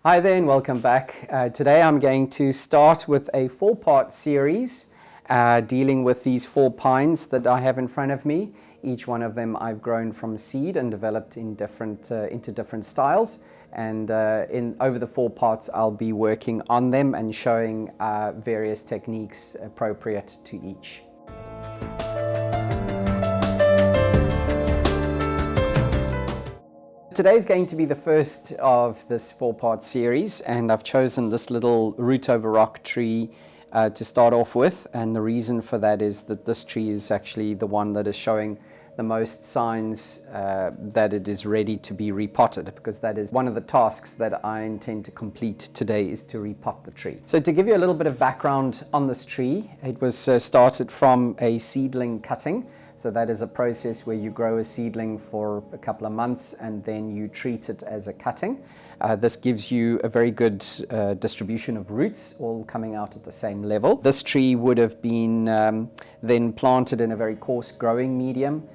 Hi there and welcome back. Today I'm going to start with a four-part series dealing with these 4 pines that I have in front of me. Each one of them I've grown from seed and developed in into different styles. And over the 4 parts I'll be working on them and showing various techniques appropriate to each. Today is going to be the first of this 4-part series, and I've chosen this little root over rock tree to start off with. And the reason for that is that this tree is actually the one that is showing the most signs that it is ready to be repotted, because that is one of the tasks that I intend to complete today, is to repot the tree. So to give you a little bit of background on this tree, it was started from a seedling cutting. So that is a process where you grow a seedling for a couple of months and then you treat it as a cutting. This gives you a very good distribution of roots, all coming out at the same level. This tree would have been then planted in a very coarse growing medium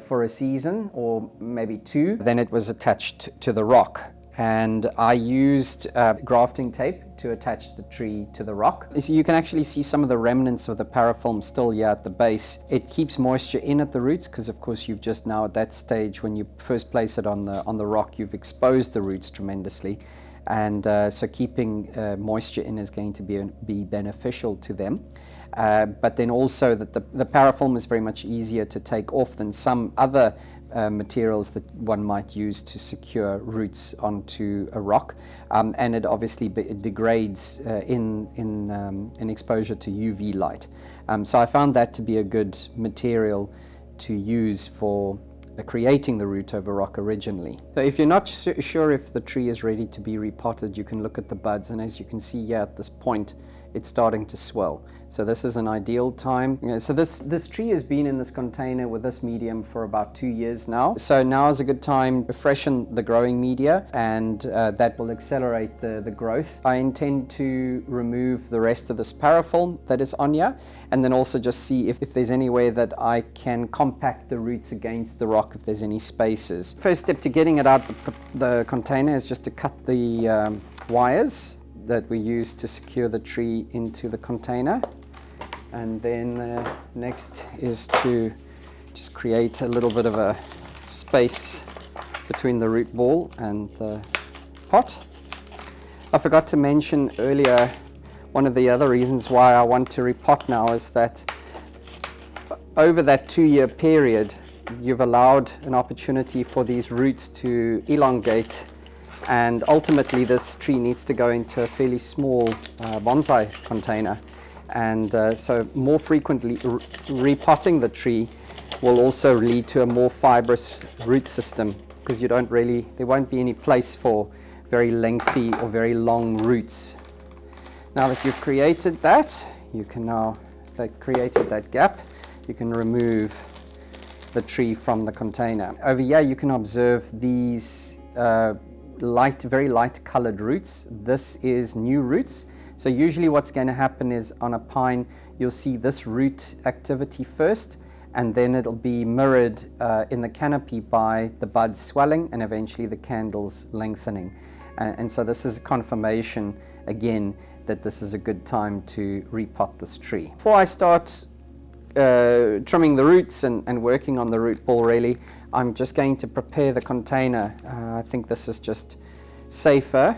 for a season or maybe 2. Then it was attached to the rock. And I used grafting tape to attach the tree to the rock. So you can actually see some of the remnants of the parafilm still here at the base. It keeps moisture in at the roots because, of course, you've just now at that stage, when you first place it on the rock, you've exposed the roots tremendously. And so keeping moisture in is going to be beneficial to them. But then also that the parafilm is very much easier to take off than some other materials that one might use to secure roots onto a rock, and it obviously degrades in exposure to UV light. So I found that to be a good material to use for creating the root over rock originally. So if you're not sure if the tree is ready to be repotted, you can look at the buds, and as you can see here at this point, it's starting to swell. So this is an ideal time. So this tree has been in this container with this medium for about 2 years now. So now is a good time to freshen the growing media, and that will accelerate the growth. I intend to remove the rest of this parafilm that is on here, and then also just see if there's any way that I can compact the roots against the rock, if there's any spaces. First step to getting it out the container is just to cut the wires that we use to secure the tree into the container. And then next is to just create a little bit of a space between the root ball and the pot. I forgot to mention earlier, one of the other reasons why I want to repot now is that over that 2-year period, you've allowed an opportunity for these roots to elongate, and ultimately this tree needs to go into a fairly small bonsai container. And so more frequently repotting the tree will also lead to a more fibrous root system, because there won't be any place for very lengthy or very long roots. Now that you've created that, created that gap, you can remove the tree from the container. Over here you can observe these very light colored roots. This is new roots. So usually what's going to happen is on a pine, you'll see this root activity first, and then it'll be mirrored in the canopy by the buds swelling and eventually the candles lengthening. And so this is a confirmation again that this is a good time to repot this tree. Before I start trimming the roots and working on the root ball, really, I'm just going to prepare the container. I think this is just safer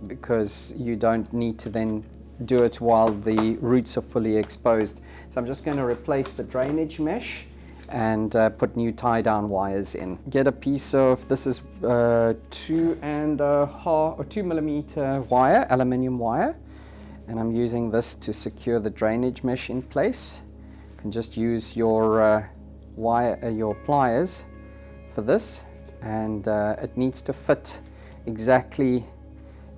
because you don't need to then do it while the roots are fully exposed. So I'm just going to replace the drainage mesh and put new tie-down wires in. Get a piece of, this is 2.5 wire, aluminium wire, and I'm using this to secure the drainage mesh in place. You can just use your your pliers for this, and it needs to fit exactly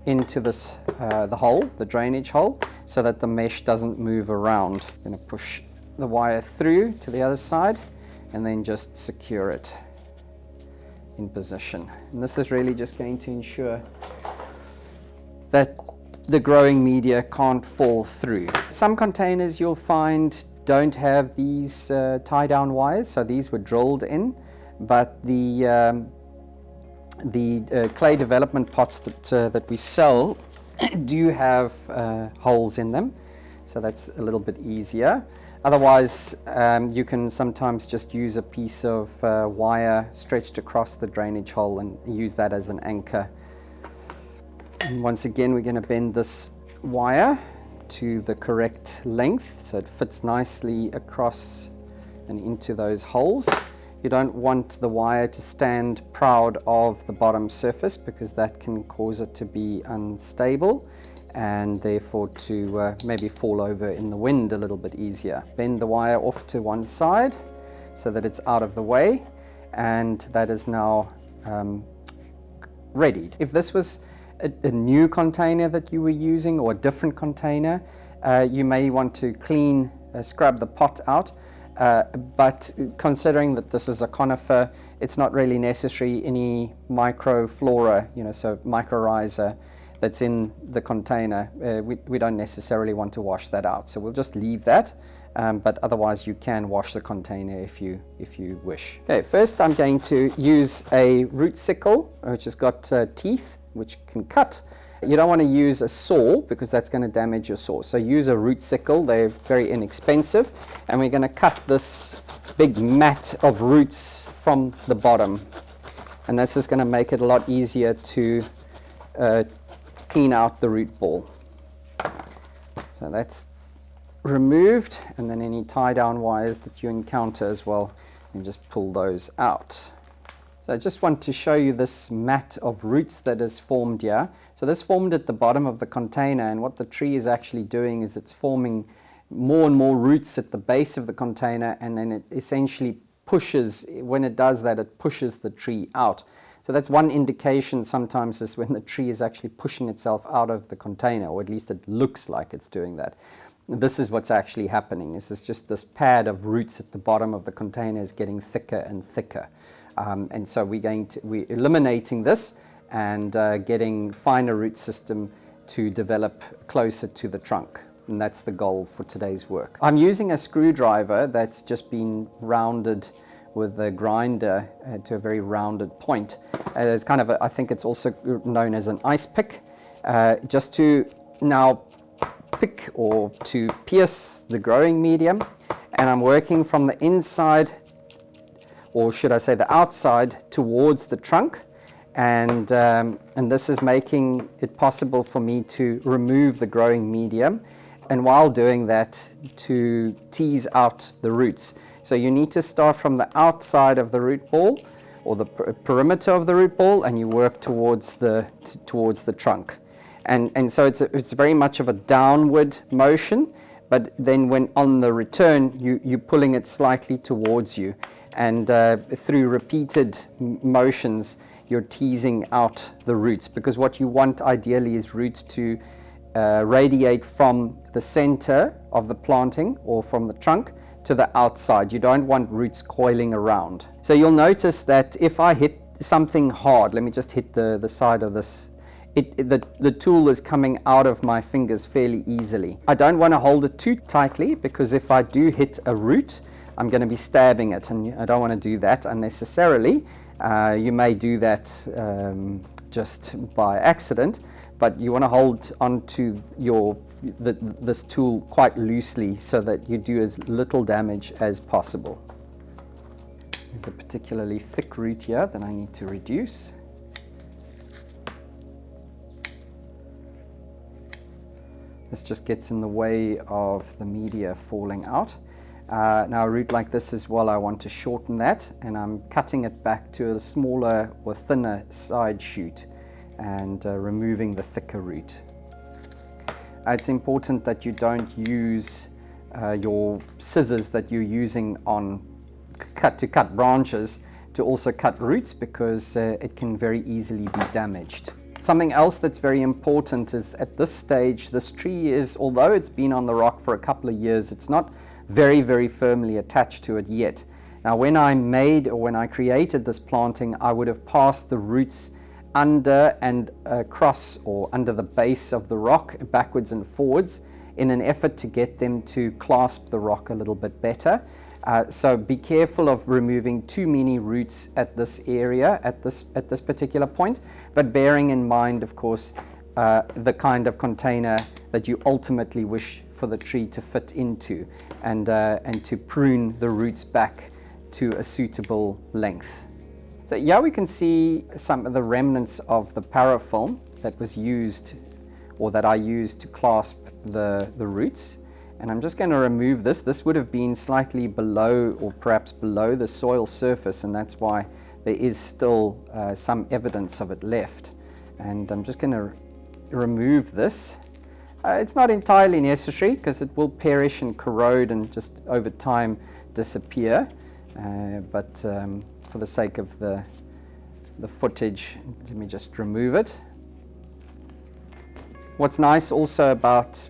into this the hole, the drainage hole, so that the mesh doesn't move around. I'm going to push the wire through to the other side and then just secure it in position. And this is really just going to ensure that the growing media can't fall through. Some containers you'll find don't have these tie-down wires, so these were drilled in, but the The clay development pots that we sell do have holes in them, so that's a little bit easier. Otherwise, you can sometimes just use a piece of wire stretched across the drainage hole and use that as an anchor. And once again, we're going to bend this wire to the correct length so it fits nicely across and into those holes. You don't want the wire to stand proud of the bottom surface because that can cause it to be unstable and therefore to maybe fall over in the wind a little bit easier. Bend the wire off to one side so that it's out of the way, and that is now readied. If this was a new container that you were using or a different container, you may want to scrub the pot out. But considering that this is a conifer, it's not really necessary. Any microflora, so mycorrhiza that's in the container, we don't necessarily want to wash that out. So we'll just leave that, but otherwise you can wash the container if you wish. Okay, first I'm going to use a root sickle, which has got teeth, which can cut. You don't want to use a saw because that's going to damage your saw. So use a root sickle. They're very inexpensive. And we're going to cut this big mat of roots from the bottom. And this is going to make it a lot easier to clean out the root ball. So that's removed. And then any tie down wires that you encounter as well, you can just pull those out. So I just want to show you this mat of roots that is formed here. So this formed at the bottom of the container, and what the tree is actually doing is it's forming more and more roots at the base of the container, and then it essentially pushes, when it does that, it pushes the tree out. So that's one indication sometimes is when the tree is actually pushing itself out of the container, or at least it looks like it's doing that. This is what's actually happening. This is just this pad of roots at the bottom of the container is getting thicker and thicker. And so we're eliminating this and getting finer root system to develop closer to the trunk. And that's the goal for today's work. I'm using a screwdriver that's just been rounded with a grinder to a very rounded point. It's kind of, I think it's also known as an ice pick, just to now pick or to pierce the growing medium. And I'm working from the inside, or should I say the outside, towards the trunk. And this is making it possible for me to remove the growing medium, and while doing that, to tease out the roots. So you need to start from the outside of the root ball, or the perimeter of the root ball, and you work towards the trunk. And so it's very much of a downward motion, but then when on the return, you're pulling it slightly towards you. And through repeated motions, you're teasing out the roots, because what you want ideally is roots to radiate from the center of the planting or from the trunk to the outside. You don't want roots coiling around. So you'll notice that if I hit something hard, let me just hit the side of this, the tool is coming out of my fingers fairly easily. I don't want to hold it too tightly, because if I do hit a root, I'm going to be stabbing it, and I don't want to do that unnecessarily. You may do that just by accident, but you want to hold onto this tool quite loosely so that you do as little damage as possible. There's a particularly thick root here that I need to reduce. This just gets in the way of the media falling out. Now a root like this as well, I want to shorten that, and I'm cutting it back to a smaller or thinner side shoot and removing the thicker root. It's important that you don't use your scissors that you're using to cut branches to also cut roots, because it can very easily be damaged. Something else that's very important is at this stage, this tree is, although it's been on the rock for a couple of years, it's not very, very firmly attached to it yet. Now, when I created this planting, I would have passed the roots under and across, or under the base of the rock, backwards and forwards, in an effort to get them to clasp the rock a little bit better. So be careful of removing too many roots at this area, at this particular point, but bearing in mind, of course, the kind of container that you ultimately wish for the tree to fit into, and to prune the roots back to a suitable length. So yeah, we can see some of the remnants of the parafilm that was used, or that I used to clasp the roots. And I'm just going to remove this. This would have been slightly below, or perhaps below, the soil surface, and that's why there is still some evidence of it left. And I'm just going to remove this. It's not entirely necessary, because it will perish and corrode and just over time disappear. But for the sake of the footage, let me just remove it. What's nice also about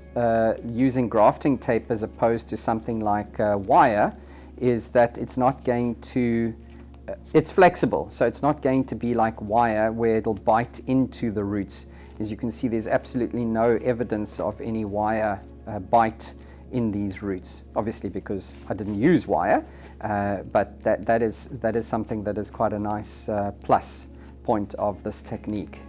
using grafting tape as opposed to something like wire is that it's not going to, it's flexible, so it's not going to be like wire where it'll bite into the roots. As you can see, there's absolutely no evidence of any wire bite in these roots, obviously because I didn't use wire, but that is something that is quite a nice plus point of this technique.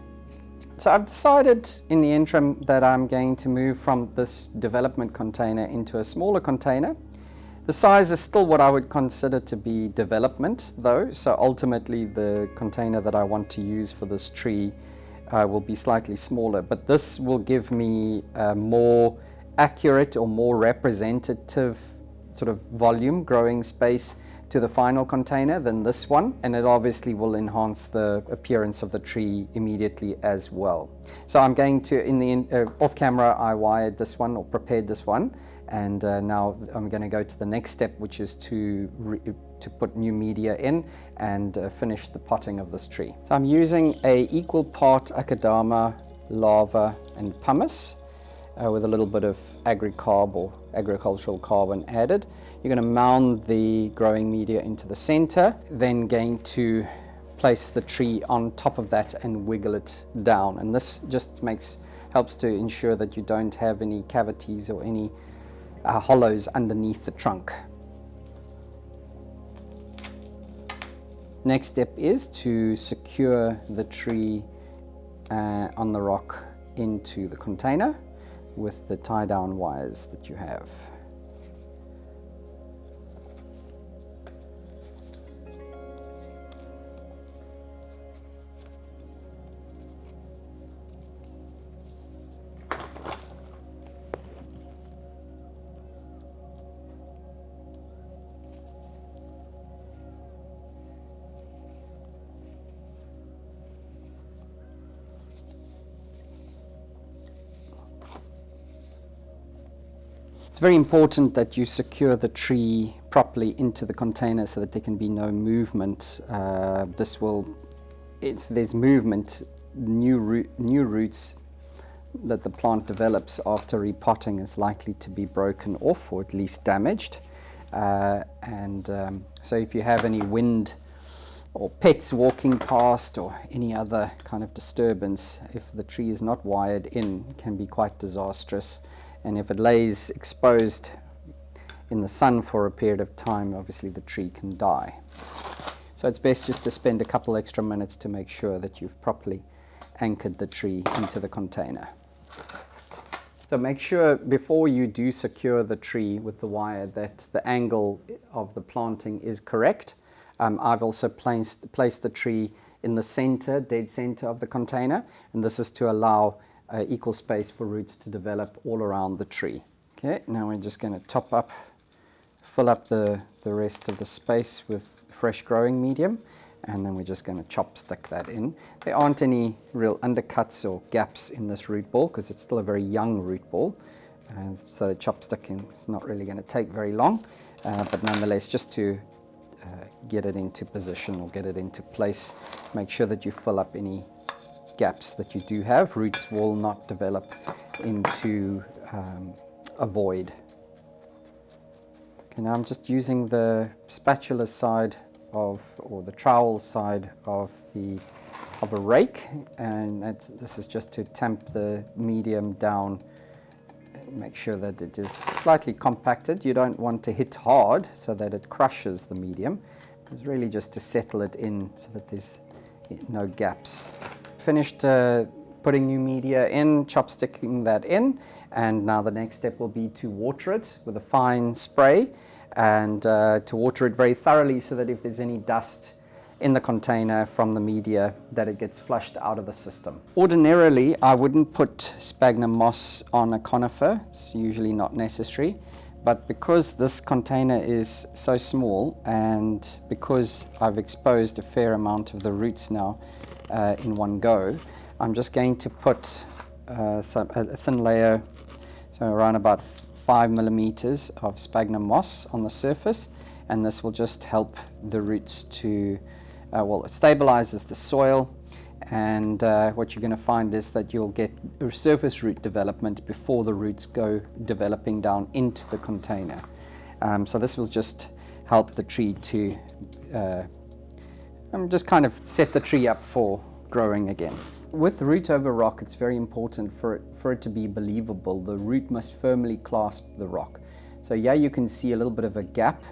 So I've decided in the interim that I'm going to move from this development container into a smaller container. The size is still what I would consider to be development though, so ultimately the container that I want to use for this tree will be slightly smaller, but this will give me a more accurate or more representative sort of volume growing space to the final container than this one, and it obviously will enhance the appearance of the tree immediately as well. So I'm going to, in the off camera, I wired this one, or prepared this one, and now I'm going to go to the next step, which is to put new media in and finish the potting of this tree. So I'm using a equal part Akadama, lava and pumice with a little bit of agricarb or agricultural carbon added. You're going to mound the growing media into the center, then going to place the tree on top of that and wiggle it down. And this just helps to ensure that you don't have any cavities or any hollows underneath the trunk. Next step is to secure the tree on the rock into the container with the tie-down wires that you have. It's very important that you secure the tree properly into the container so that there can be no movement. If there's movement, new roots that the plant develops after repotting is likely to be broken off or at least damaged. So if you have any wind or pets walking past or any other kind of disturbance, if the tree is not wired in, it can be quite disastrous. And if it lays exposed in the sun for a period of time, obviously the tree can die. So it's best just to spend a couple extra minutes to make sure that you've properly anchored the tree into the container. So make sure before you do secure the tree with the wire that the angle of the planting is correct. I've also placed the tree in the center, dead center of the container, and this is to allow equal space for roots to develop all around the tree. Okay, now we're just going to fill up the rest of the space with fresh growing medium, and then we're just going to chopstick that in. There aren't any real undercuts or gaps in this root ball because it's still a very young root ball, so the chopsticking is not really going to take very long, but nonetheless, just to get it into position or get it into place, make sure that you fill up any gaps that you do have. Roots will not develop into a void. Okay, now I'm just using the spatula side or the trowel side of a rake, and this is just to tamp the medium down make sure that it is slightly compacted. You don't want to hit hard so that it crushes the medium. It's really just to settle it in so that there's no gaps. Finished putting new media in, chopsticking that in, and now the next step will be to water it with a fine spray and to water it very thoroughly so that if there's any dust in the container from the media, that it gets flushed out of the system. Ordinarily, I wouldn't put sphagnum moss on a conifer. It's usually not necessary. But because this container is so small and because I've exposed a fair amount of the roots now in one go, I'm just going to put a thin layer, so around about 5 millimeters of sphagnum moss on the surface, and this will just help the roots to well, it stabilizes the soil, and what you're going to find is that you'll get surface root development before the roots go developing down into the container. So this will just help the tree to just kind of set the tree up for growing again. With root over rock, it's very important for it to be believable. The root must firmly clasp the rock. So yeah, you can see a little bit of a gap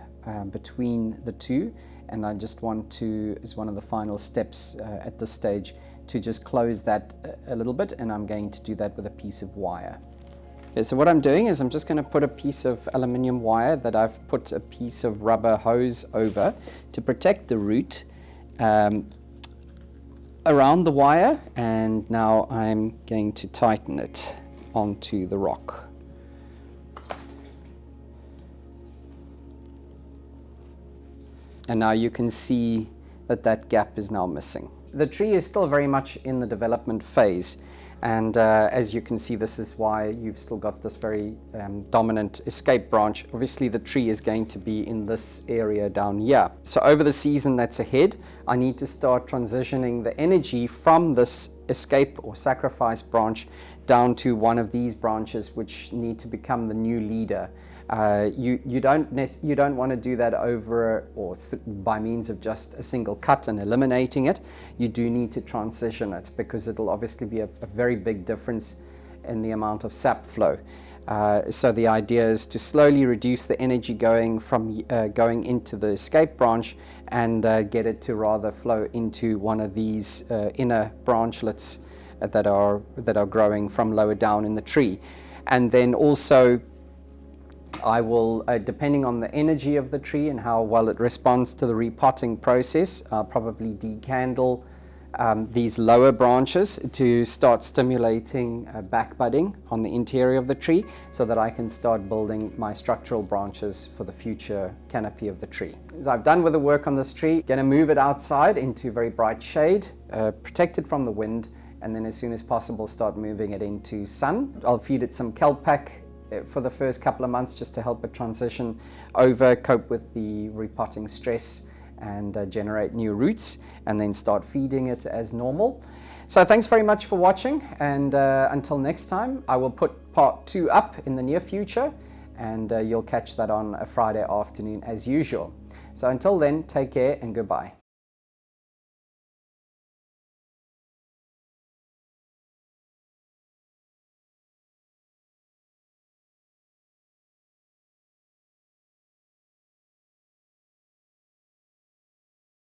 between the two, and I just want to, as one of the final steps at this stage, to just close that a little bit, and I'm going to do that with a piece of wire. Okay, so what I'm doing is I'm just going to put a piece of aluminium wire that I've put a piece of rubber hose over to protect the root around the wire, and now I'm going to tighten it onto the rock. And now you can see that that gap is now missing. The tree is still very much in the development phase, and as you can see, this is why you've still got this very dominant escape branch. Obviously the tree is going to be in this area down here. So over the season that's ahead, I need to start transitioning the energy from this escape or sacrifice branch down to one of these branches which need to become the new leader. You don't want to do that over or by means of just a single cut and eliminating it. You do need to transition it because it'll obviously be a very big difference in the amount of sap flow. So the idea is to slowly reduce the energy going into the escape branch and get it to rather flow into one of these inner branchlets that are growing from lower down in the tree. And then also I will, depending on the energy of the tree and how well it responds to the repotting process, I'll probably decandle these lower branches to start stimulating back budding on the interior of the tree so that I can start building my structural branches for the future canopy of the tree. As I've done with the work on this tree, going to move it outside into very bright shade, protect it from the wind, and then as soon as possible start moving it into sun. I'll feed it some Kelpack for the first couple of months just to help it transition over, cope with the repotting stress and generate new roots, and then start feeding it as normal. So thanks very much for watching, and until next time, I will put part 2 up in the near future, and you'll catch that on a Friday afternoon as usual. So until then, take care and goodbye.